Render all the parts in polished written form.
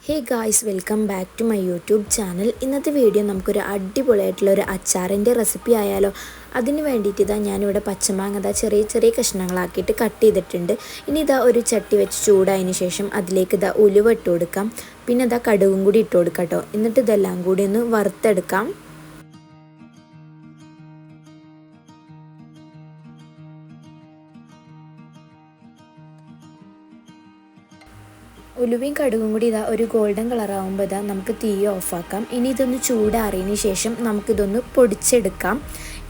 Hey guys, welcome back to my YouTube channel. ഇന്നത്തെ video നമുക്കൊരു അടിപൊളിയായിട്ടുള്ള ഒരു അച്ചാറിൻ്റെ റെസിപ്പി ആയാലോ. അതിന് വേണ്ടിയിട്ട് ഇതാ ഞാനിവിടെ പച്ചമാങ്ങ ചെറിയ ചെറിയ കഷ്ണങ്ങളാക്കിയിട്ട് കട്ട് ചെയ്തിട്ടുണ്ട്. ഇനി ഇതാ ഒരു ചട്ടി വെച്ച് ചൂടായതിന് ശേഷം അതിലേക്ക് ഇതാ ഉലുവ ഇട്ട് കൊടുക്കാം. പിന്നെ ഇതാ കടുകും കൂടി ഇട്ട് കൊടുക്കാം കേട്ടോ. എന്നിട്ട് ഇതെല്ലാം കൂടി ഒന്ന് വറുത്തെടുക്കാം. ഉലുവയും കടുകും കൂടി ഇതാ ഒരു ഗോൾഡൻ കളറാകുമ്പോൾ ഇതാ നമുക്ക് തീ ഓഫാക്കാം. ഇനി ഇതൊന്ന് ചൂടാറിയതിന് ശേഷം നമുക്കിതൊന്ന് പൊടിച്ചെടുക്കാം.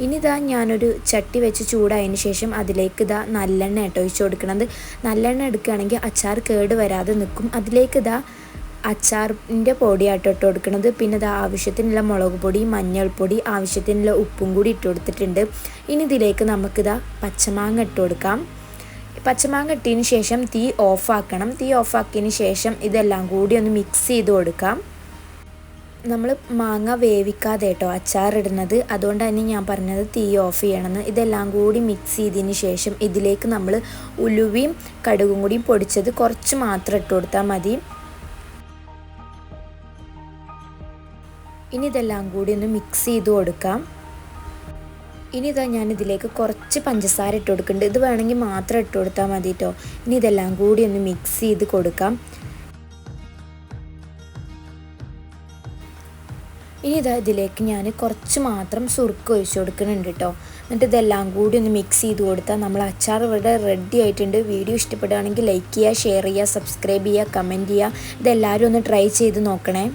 ഇനി ഇതാ ഞാനൊരു ചട്ടി വെച്ച് ചൂടായതിന് ശേഷം അതിലേക്ക് ഇതാ നല്ലെണ്ണ ഒഴിച്ച് കൊടുക്കണത്. നല്ലെണ്ണ എടുക്കുകയാണെങ്കിൽ അച്ചാർ കേട് വരാതെ നിൽക്കും. അതിലേക്ക് ഇതാ അച്ചാറിൻ്റെ പൊടിയാട്ടോ ഇട്ട് കൊടുക്കുന്നത്. പിന്നെ ഇതാ ആവശ്യത്തിനുള്ള മുളക് പൊടി, മഞ്ഞൾപ്പൊടി, ആവശ്യത്തിനുള്ള ഉപ്പും കൂടി ഇട്ട് കൊടുത്തിട്ടുണ്ട്. ഇനി ഇതിലേക്ക് നമുക്കിതാ പച്ചമാങ്ങ ഇട്ട് കൊടുക്കാം. പച്ചമാങ്ങ ഇട്ടതിന് ശേഷം തീ ഓഫാക്കണം. തീ ഓഫാക്കിയതിന് ശേഷം ഇതെല്ലാം കൂടി ഒന്ന് മിക്സ് ചെയ്ത് കൊടുക്കാം. നമ്മൾ മാങ്ങ വേവിക്കാതെ കേട്ടോ അച്ചാറിടുന്നത്, അതുകൊണ്ട് തന്നെ ഞാൻ പറഞ്ഞത് തീ ഓഫ് ചെയ്യണമെന്ന്. ഇതെല്ലാം കൂടി മിക്സ് ചെയ്തതിന് ശേഷം ഇതിലേക്ക് നമ്മൾ ഉലുവയും കടുകും കൂടി പൊടിച്ചത് കുറച്ച് മാത്രം ഇട്ട് കൊടുത്താൽ മതി. ഇനി ഇതെല്ലാം കൂടി ഒന്ന് മിക്സ് ചെയ്ത് കൊടുക്കാം. ഇനി ഇതാ ഞാനിതിലേക്ക് കുറച്ച് പഞ്ചസാര ഇട്ട് കൊടുക്കുന്നുണ്ട്. ഇത് വേണമെങ്കിൽ മാത്രം ഇട്ട് കൊടുത്താൽ മതി കേട്ടോ. ഇനി ഇതെല്ലാം കൂടി ഒന്ന് മിക്സ് ചെയ്ത് കൊടുക്കാം. ഇനി ഇതാ ഇതിലേക്ക് ഞാൻ കുറച്ച് മാത്രം സുർക്ക ഒഴിച്ച് കൊടുക്കുന്നുണ്ട് കേട്ടോ. എന്നിട്ട് ഇതെല്ലാം കൂടി ഒന്ന് മിക്സ് ചെയ്ത് കൊടുത്താൽ നമ്മൾ അച്ചാർ ഇവിടെ റെഡി ആയിട്ടുണ്ട്. വീഡിയോ ഇഷ്ടപ്പെടുകയാണെങ്കിൽ ലൈക്ക് ചെയ്യുക, ഷെയർ ചെയ്യുക, സബ്സ്ക്രൈബ് ചെയ്യുക, കമൻറ്റ് ചെയ്യുക. ഇതെല്ലാവരും ഒന്ന് ട്രൈ ചെയ്ത് നോക്കണേ.